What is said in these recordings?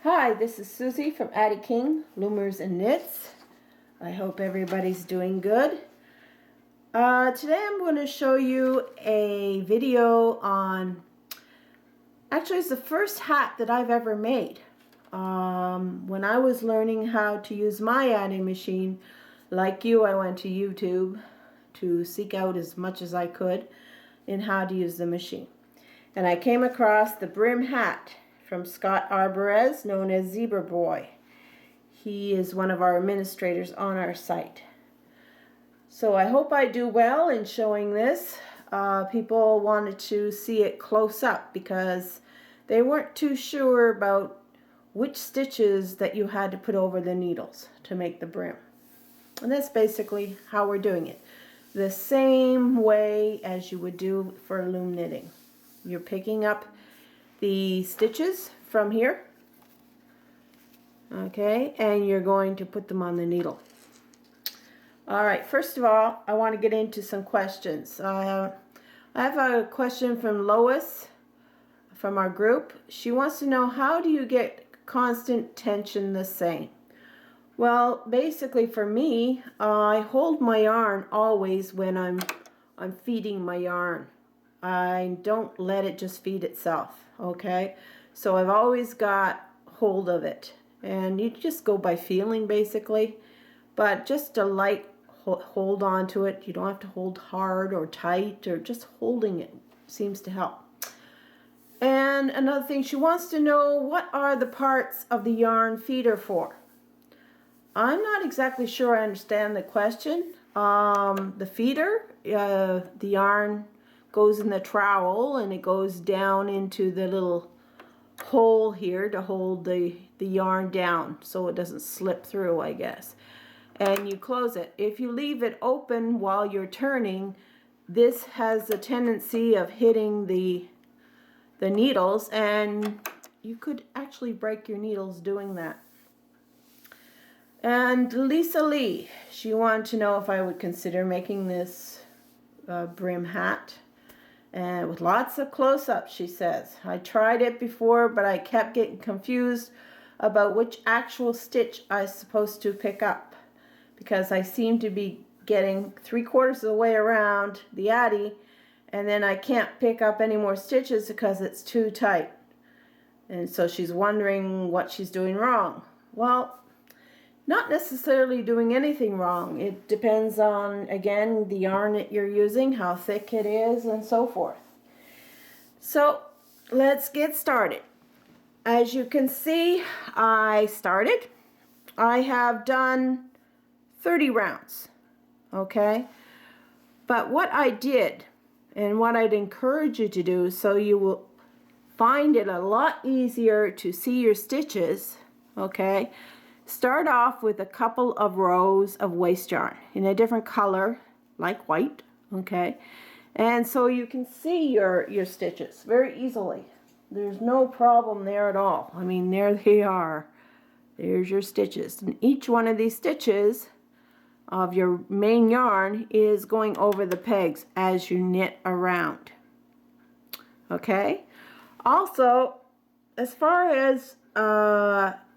Hi, this is Susie from Addi King Loomers and Knits. I hope everybody's doing good. Today I'm going to show you a video on, actually it's the first hat that I've ever made. When I was learning how to use my Addi machine, like you, I went to YouTube to seek out as much as I could in how to use the machine. And I came across the Brim hat from Scott Arborez, known as Zebra Boy. He is one of our administrators on our site. So I hope I do well in showing this. People wanted to see it close up because they weren't too sure about which stitches that you had to put over the needles to make the brim. And that's basically how we're doing it. The same way as you would do for loom knitting. You're picking up the stitches from here, okay, and you're going to put them on the needle. Alright, first of all, I want to get into some questions. I have a question from Lois from our group. She wants to know, how do you get constant tension the same? Well, basically for me, I hold my yarn always when I'm feeding my yarn. I don't let it just feed itself, okay? So I've always got hold of it. And you just go by feeling, basically. But just a light hold on to it. You don't have to hold hard or tight, or just holding it seems to help. And another thing, she wants to know, what are the parts of the yarn feeder for? I'm not exactly sure I understand the question. The feeder, the yarn goes in the trowel and it goes down into the little hole here to hold the yarn down so it doesn't slip through, I guess. And you close it. If you leave it open while you're turning, this has a tendency of hitting the needles, and you could actually break your needles doing that. And Lisa Lee, she wanted to know if I would consider making this brim hat. And with lots of close-ups, she says. I tried it before, but I kept getting confused about which actual stitch I was supposed to pick up, because I seem to be getting 3/4 of the way around the Addi, and then I can't pick up any more stitches because it's too tight. And so she's wondering what she's doing wrong. Well, not necessarily doing anything wrong. It depends on, again, the yarn that you're using, how thick it is, and so forth. So let's get started. As you can see, I started. I have done 30 rounds, okay? But what I did, and what I'd encourage you to do, so you will find it a lot easier to see your stitches, okay? Start off with a couple of rows of waste yarn in a different color, like white, okay? And so you can see your stitches very easily. There's no problem there at all. I mean, there they are. There's your stitches. And each one of these stitches of your main yarn is going over the pegs as you knit around. Okay? Also, as far as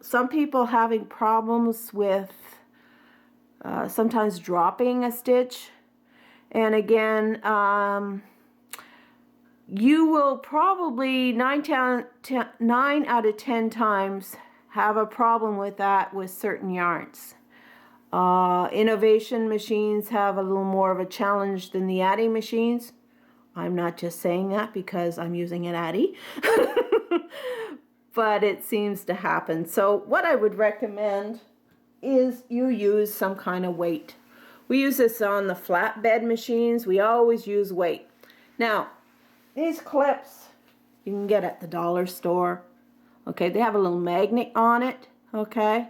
some people having problems with sometimes dropping a stitch, and again, you will probably 9 out of 10 times have a problem with that with certain yarns. Innovation machines have a little more of a challenge than the Addi machines. I'm not just saying that because I'm using an Addi. But it seems to happen. So what I would recommend is you use some kind of weight. We use this on the flatbed machines. We always use weight. Now, these clips you can get at the dollar store. Okay, they have a little magnet on it, okay?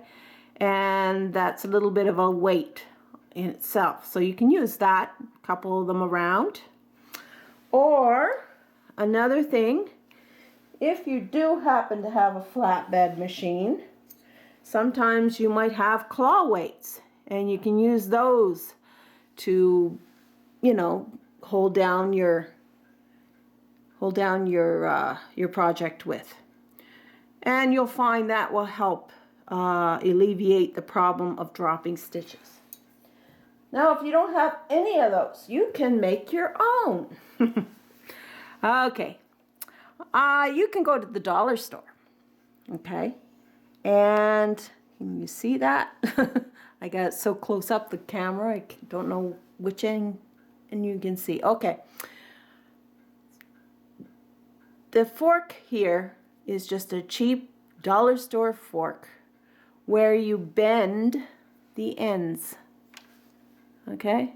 And that's a little bit of a weight in itself. So you can use that, a couple of them around. Or another thing, if you do happen to have a flatbed machine, sometimes you might have claw weights, and you can use those to, you know, hold down your project with. And you'll find that will help alleviate the problem of dropping stitches. Now, if you don't have any of those, you can make your own. Okay. You can go to the dollar store. Okay. And can you see that? I got it so close up the camera, I don't know which end, and you can see. Okay. The fork here is just a cheap dollar store fork where you bend the ends. Okay?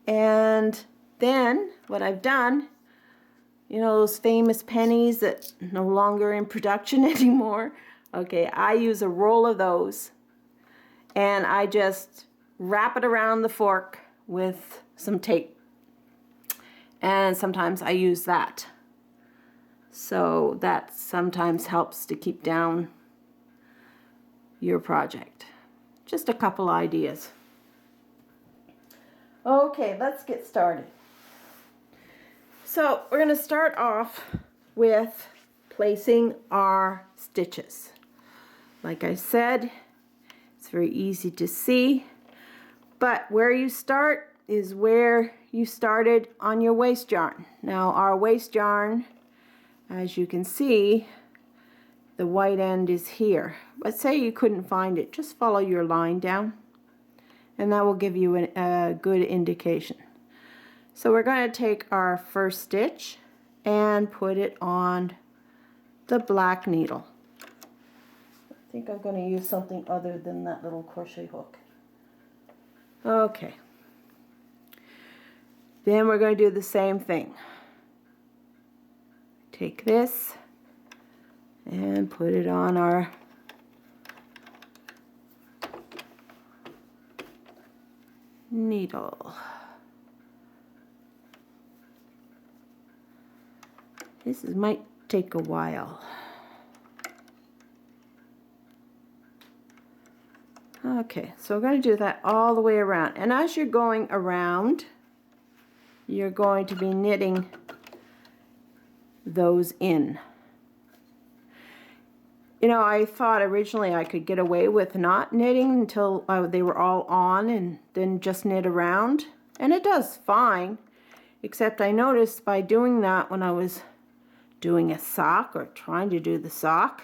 And then what I've done, you know those famous pennies that no longer in production anymore? Okay, I use a roll of those and I just wrap it around the fork with some tape. And sometimes I use that. So that sometimes helps to keep down your project. Just a couple ideas. Okay, let's get started. So we're going to start off with placing our stitches. Like I said, it's very easy to see, but where you start is where you started on your waste yarn. Now our waste yarn, as you can see, the white end is here. Let's say you couldn't find it, just follow your line down and that will give you a good indication. So we're going to take our first stitch and put it on the black needle. I think I'm going to use something other than that little crochet hook. Okay. Then we're going to do the same thing. Take this and put it on our needle. This might take a while. Okay, so we're going to do that all the way around. And as you're going around, you're going to be knitting those in. You know, I thought originally I could get away with not knitting until they were all on and then just knit around. And it does fine, except I noticed by doing that when I was doing a sock or trying to do the sock,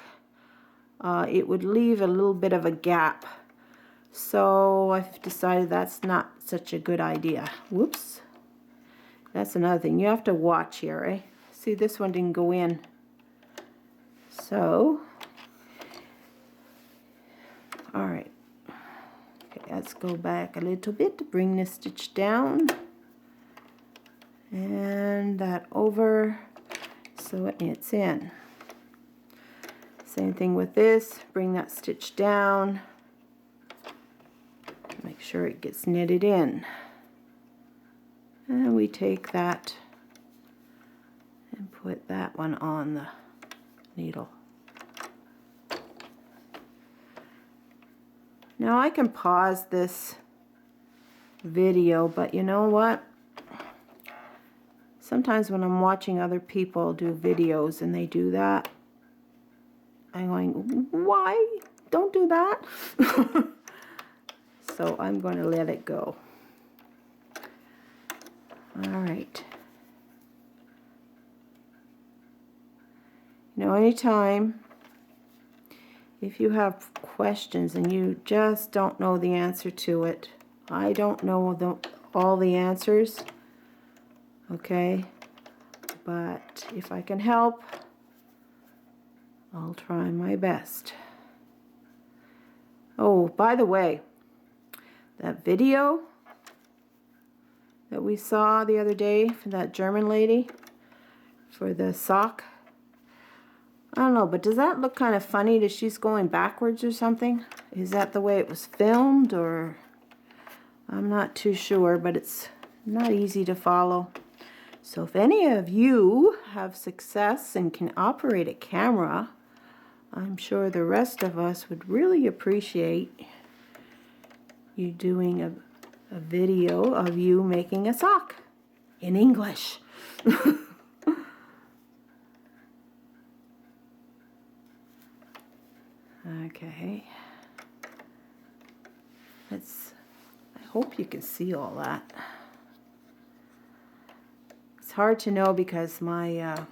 it would leave a little bit of a gap. So I've decided that's not such a good idea. Whoops. That's another thing. You have to watch here, eh? See, this one didn't go in. So, all right. Okay, let's go back a little bit to bring this stitch down. And that over so it knits in. Same thing with this. Bring that stitch down. Make sure it gets knitted in. And we take that and put that one on the needle. Now I can pause this video, but you know what? Sometimes when I'm watching other people do videos and they do that, I'm going, why? Don't do that. So I'm going to let it go. All right. You know, anytime if you have questions and you just don't know the answer to it, I don't know all the answers, okay, but if I can help, I'll try my best. Oh, by the way, that video that we saw the other day from that German lady for the sock, I don't know, but does that look kind of funny that she's going backwards or something? Is that the way it was filmed, or I'm not too sure, but it's not easy to follow. So if any of you have success and can operate a camera, I'm sure the rest of us would really appreciate you doing a video of you making a sock in English. Okay. I hope you can see all that. It's hard to know because my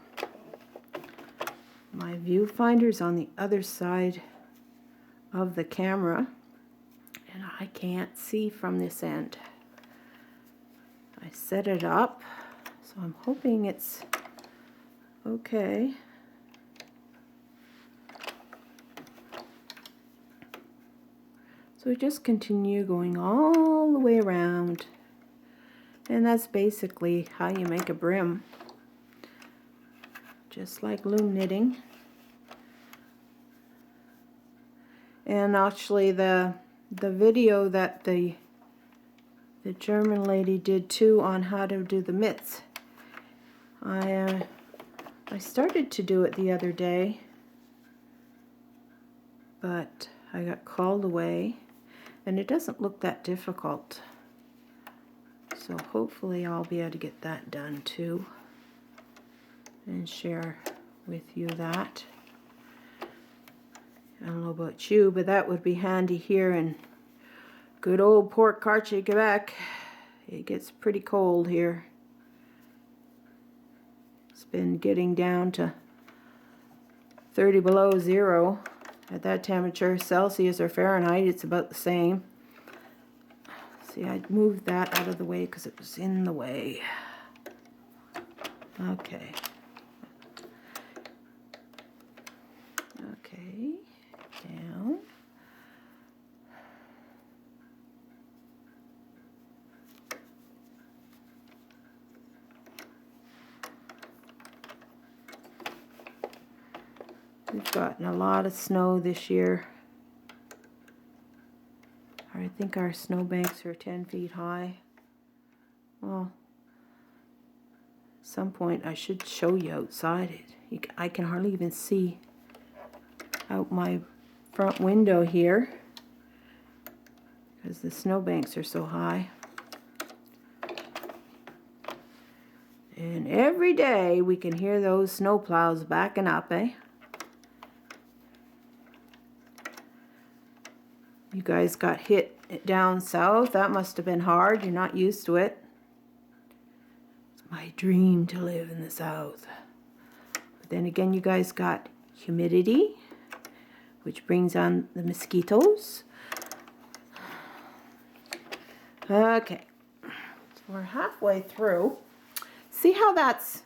my viewfinder's on the other side of the camera and I can't see from this end. I set it up, so I'm hoping it's okay. So we just continue going all the way around, and that's basically how you make a brim, just like loom knitting. And actually the video that the German lady did too on how to do the mitts, I started to do it the other day, but I got called away, and it doesn't look that difficult. So hopefully I'll be able to get that done too and share with you that. I don't know about you, but that would be handy here in good old Port Cartier, Quebec. It gets pretty cold here. It's been getting down to 30 below zero. At that temperature, Celsius or Fahrenheit, it's about the same. See, I moved that out of the way because it was in the way. Okay. Okay, down. We've gotten a lot of snow this year. I think our snowbanks are 10 feet high. Well, at some point I should show you outside it. I can hardly even see out my front window here because the snowbanks are so high. And every day we can hear those snowplows backing up, eh? You guys got hit down south. That must have been hard. You're not used to it. It's my dream to live in the south. But then again, you guys got humidity, which brings on the mosquitoes. Okay, so we're halfway through. See how that's...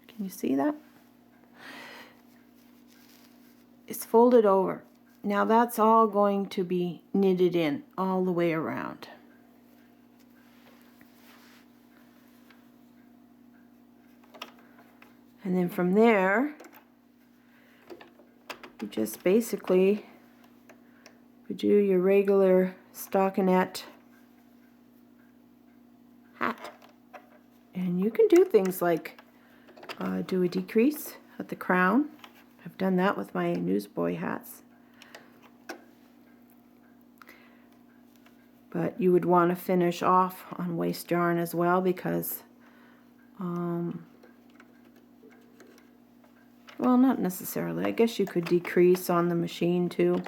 Can you see that? It's folded over. Now that's all going to be knitted in all the way around. And then from there, you just basically do your regular stockinette hat. And you can do things like do a decrease at the crown. I've done that with my newsboy hats. But you would want to finish off on waste yarn as well because, well, not necessarily. I guess you could decrease on the machine too,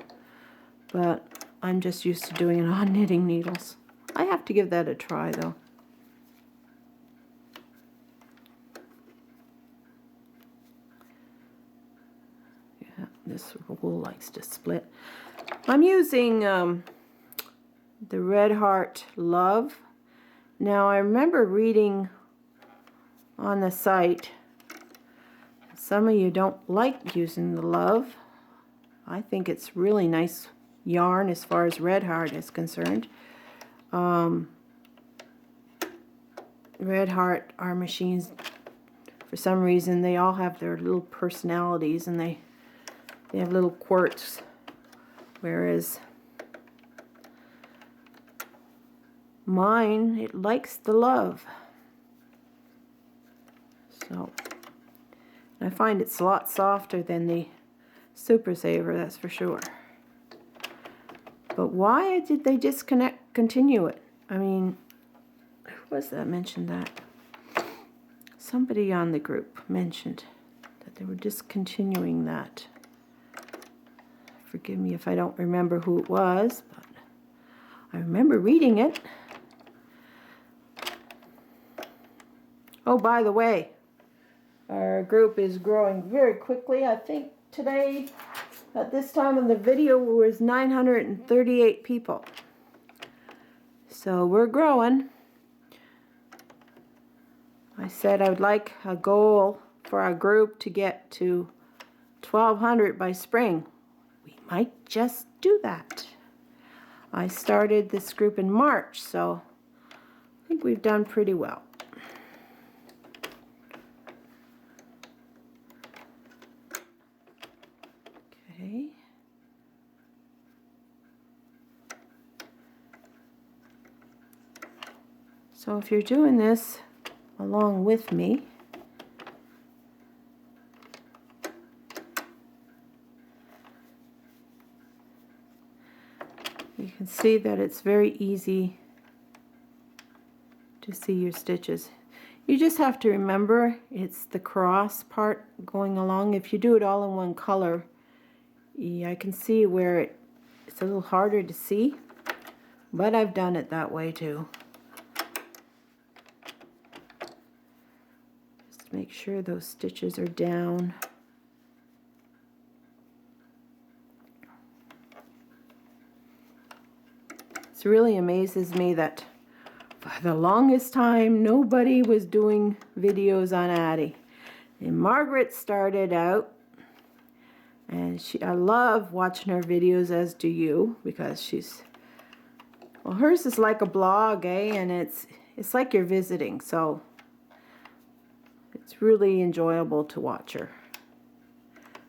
but I'm just used to doing it on knitting needles. I have to give that a try though. Yeah, this wool likes to split. I'm using the Red Heart Love. Now I remember reading on the site some of you don't like using the Love. I think it's really nice yarn as far as Red Heart is concerned. Red Heart, our machines, for some reason they all have their little personalities and they have little quirks, whereas mine, it likes the Love. So, I find it's a lot softer than the Super Saver, that's for sure. But why did they discontinue it? I mean, who was that mentioned that? Somebody on the group mentioned that they were discontinuing that. Forgive me if I don't remember who it was, but I remember reading it. Oh, by the way, our group is growing very quickly. I think today, at this time in the video, was 938 people. So we're growing. I said I would like a goal for our group to get to 1,200 by spring. We might just do that. I started this group in March, so I think we've done pretty well. Okay. So if you're doing this along with me, you can see that it's very easy to see your stitches. You just have to remember it's the cross part going along. If you do it all in one color, yeah, I can see where it's a little harder to see, but I've done it that way too. Just make sure those stitches are down. It really amazes me that for the longest time nobody was doing videos on Addi. And Margaret started out, and I love watching her videos, as do you, because well, hers is like a blog, and it's like you're visiting, so it's really enjoyable to watch her.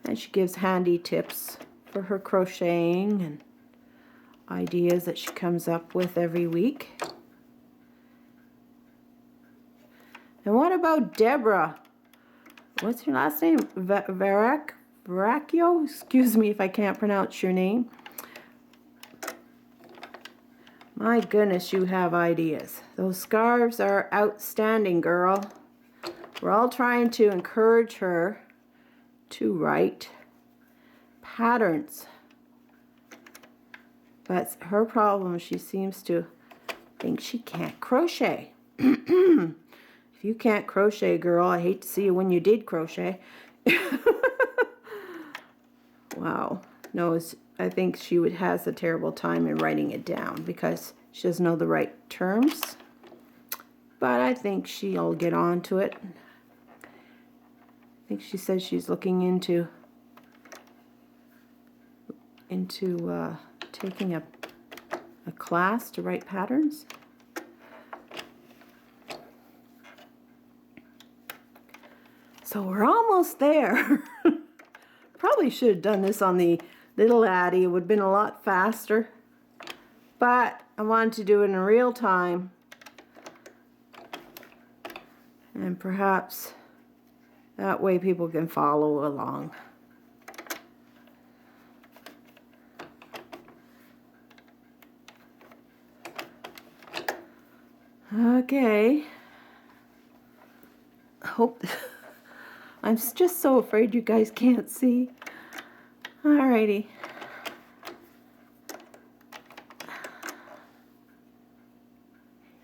And she gives handy tips for her crocheting and ideas that she comes up with every week. And what about Deborah? What's her last name? Veracchio? Excuse me if I can't pronounce your name. My goodness, you have ideas. Those scarves are outstanding, girl. We're all trying to encourage her to write patterns. But her problem, she seems to think she can't crochet. If you can't crochet, girl, I hate to see you when you did crochet. Wow. No, I think she has a terrible time in writing it down because she doesn't know the right terms. But I think she'll get on to it. I think she says she's looking into taking a class to write patterns. So we're almost there. Probably should have done this on the little Addi. It would have been a lot faster. But I wanted to do it in real time. And perhaps that way people can follow along. Okay. Hope I'm just so afraid you guys can't see. Alrighty.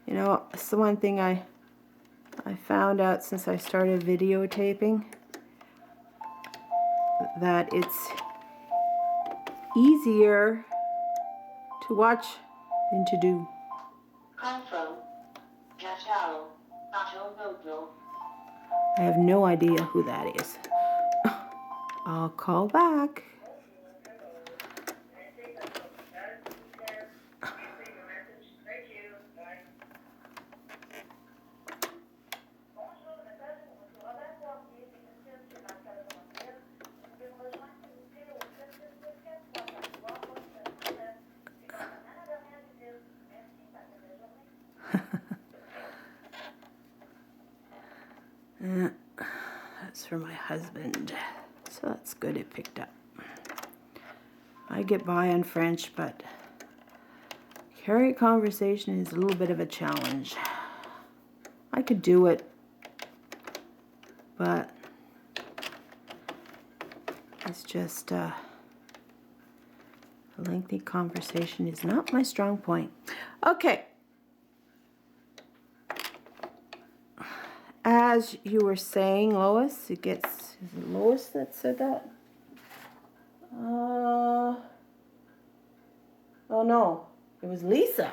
You know, it's the one thing I found out since I started videotaping, that it's easier to watch than to do. I have no idea who that is. I'll call back. That's for my husband, so that's good it picked up. I get by on French, but carry conversation is a little bit of a challenge. I could do it, but it's just A lengthy conversation is not my strong point. Okay. As you were saying, Lois, is it Lois that said that? Oh no, it was Lisa.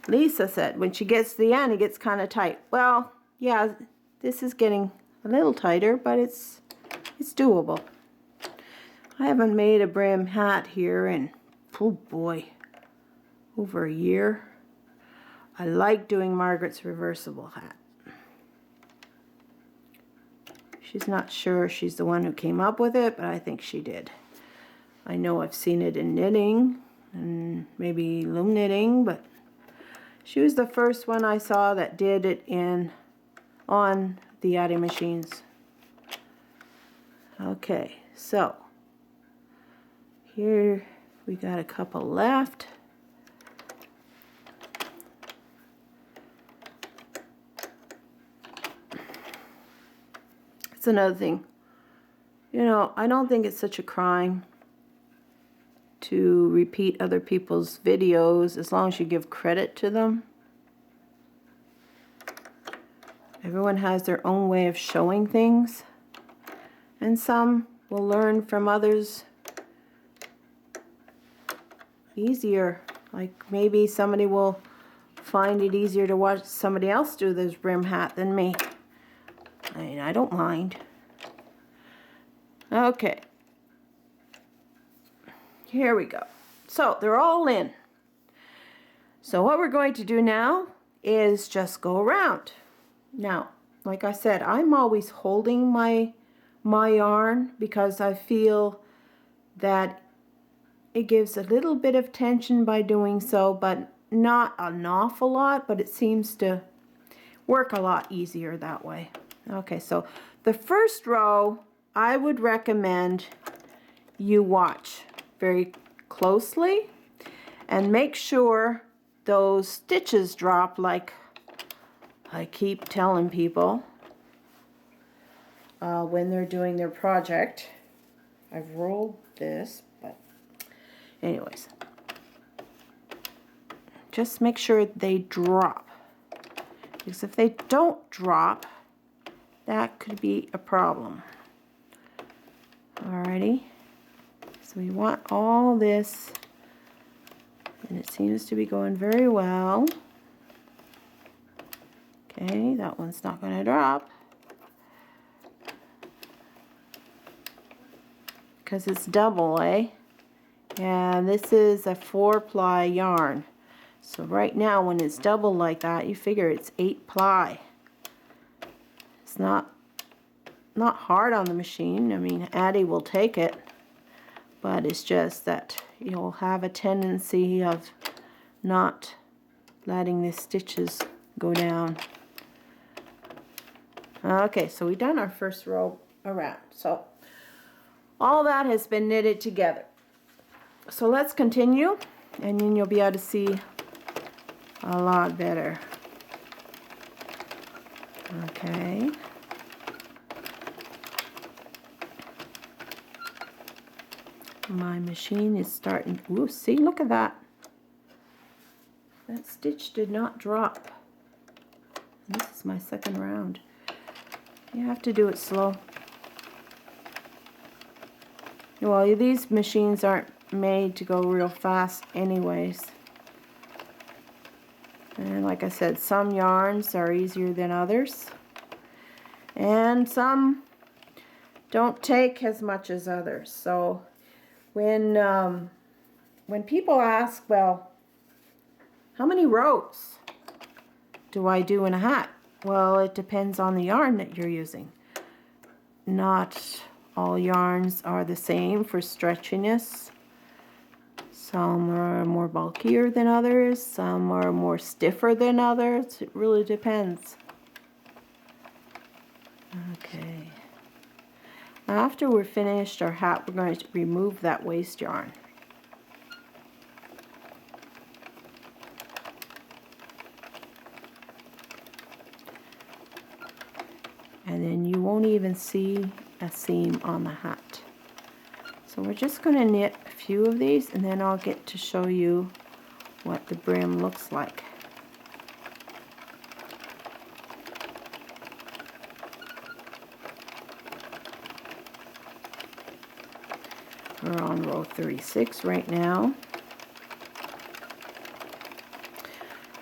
Lisa said when she gets to the end, it gets kind of tight. Well, yeah, this is getting a little tighter, but it's doable. I haven't made a brim hat here in, oh boy, over a year. I like doing Margaret's reversible hat. She's not sure she's the one who came up with it, but I think she did. I know I've seen it in knitting and maybe loom knitting, but she was the first one I saw that did it on the Addi machines. Okay, so here we got a couple left. It's another thing. You know, I don't think it's such a crime to repeat other people's videos as long as you give credit to them. Everyone has their own way of showing things, and some will learn from others easier. Like maybe somebody will find it easier to watch somebody else do this brim hat than me. I mean, I don't mind. Okay. Here we go. So they're all in. So what we're going to do now is just go around. Now, like I said, I'm always holding my yarn because I feel that it gives a little bit of tension by doing so, but not an awful lot, but it seems to work a lot easier that way. Okay, so the first row, I would recommend you watch very closely and make sure those stitches drop like I keep telling people when they're doing their project. I've rolled this, but anyways, just make sure they drop, because if they don't drop, that could be a problem. Alrighty, so we want all this, and it seems to be going very well. Okay, that one's not going to drop because it's double, eh? And this is a 4-ply yarn. So right now when it's double like that, you figure it's 8-ply. It's not hard on the machine. I mean, Addi will take it, but it's just that you'll have a tendency of not letting the stitches go down. Okay, so we've done our first row around. So all that has been knitted together. So let's continue, and then you'll be able to see a lot better. Okay. My machine is starting. Ooh, see, look at that. That stitch did not drop. This is my second round. You have to do it slow. Well, these machines aren't made to go real fast anyways. And like I said, some yarns are easier than others. And some don't take as much as others. So when people ask, well, how many rows do I do in a hat? Well, it depends on the yarn that you're using. Not all yarns are the same for stretchiness. Some are more bulkier than others. Some are more stiffer than others. It really depends. Okay. After we're finished our hat, we're going to remove that waste yarn. And then you won't even see a seam on the hat. So we're just going to knit a few of these, and then I'll get to show you what the brim looks like. We're on row 36 right now.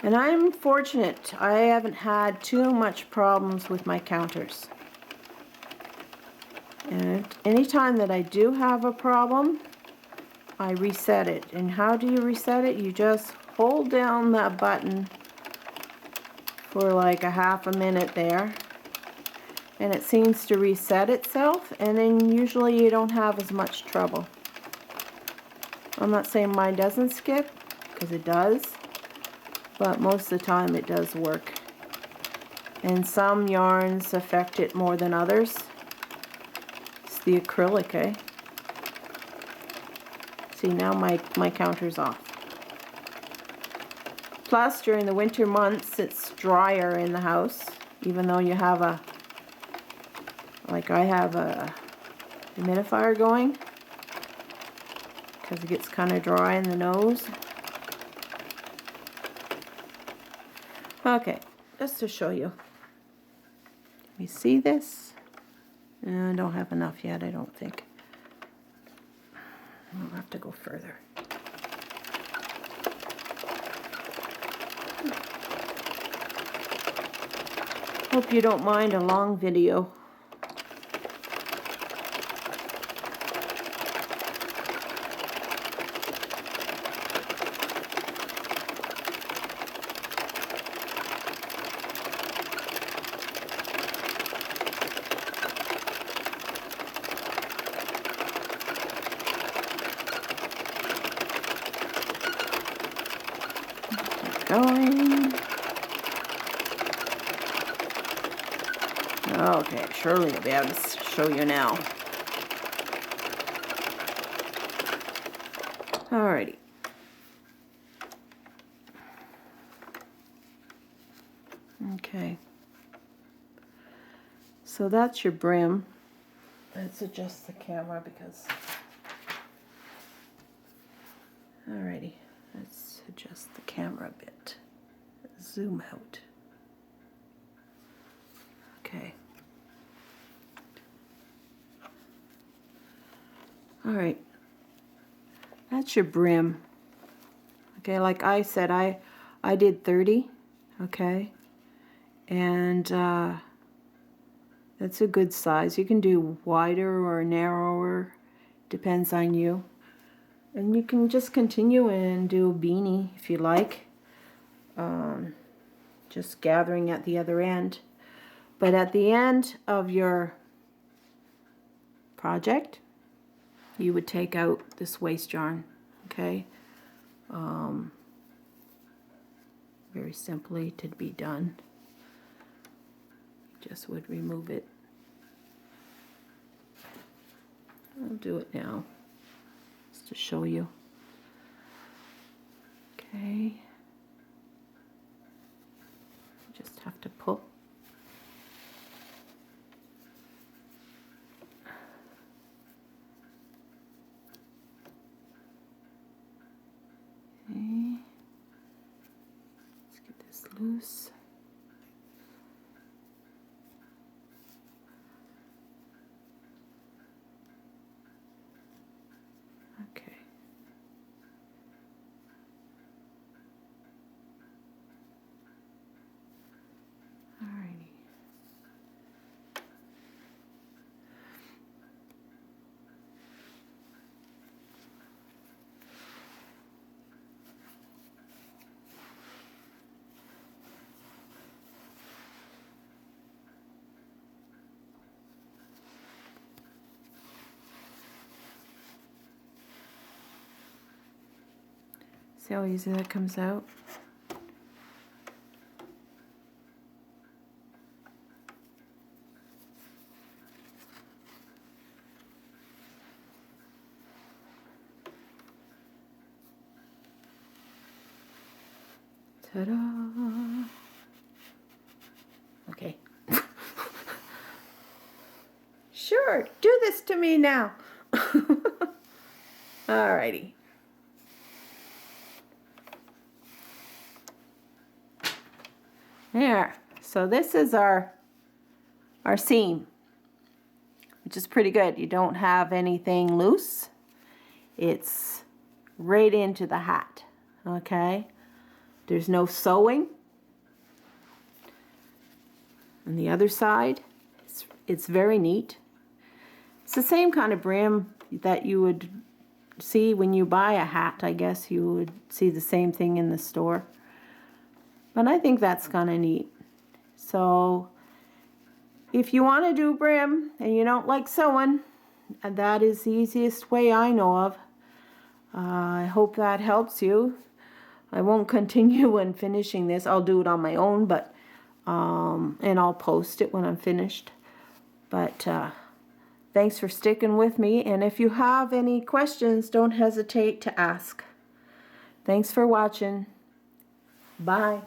And I'm fortunate. I haven't had too much problems with my counters. And anytime that I do have a problem, I reset it. And how do you reset it? You just hold down that button for like a half a minute there, and it seems to reset itself, and then usually you don't have as much trouble. I'm not saying mine doesn't skip, because it does, but most of the time it does work. And some yarns affect it more than others. It's the acrylic, eh? See, now my counter's off. Plus, during the winter months, it's drier in the house, even though you have a, like I have a humidifier going, because it gets kind of dry in the nose. Okay, just to show you. Can you see this? I don't have enough yet, I don't think. I'll have to go further. Hope you don't mind a long video. Going. Okay, surely I'll be able to show you now. Alrighty. Okay. So that's your brim. Let's adjust the camera because... Alrighty. Let's adjust the camera a bit. Zoom out. Okay. Alright. That's your brim. Okay, like I said, I did 30. Okay. And that's a good size. You can do wider or narrower. Depends on you. And you can just continue and do a beanie if you like. Just gathering at the other end. But at the end of your project, you would take out this waste yarn. Okay? Very simply to be done. Just would remove it. I'll do it now. To show you. Okay. Just have to pull. Okay. Let's get this loose. Okay. Alrighty. See how easy that comes out? Ta-da! Okay. Sure, do this to me now. Alrighty. There. So this is our seam, which is pretty good. You don't have anything loose. It's right into the hat. Okay. There's no sewing. On the other side, it's very neat. It's the same kind of brim that you would see when you buy a hat. I guess you would see the same thing in the store. But I think that's kind of neat. So if you want to do brim and you don't like sewing, and that is the easiest way I know of. I hope that helps you. I won't continue when finishing this. I'll do it on my own, but and I'll post it when I'm finished. But thanks for sticking with me, and if you have any questions, don't hesitate to ask. Thanks for watching. Bye.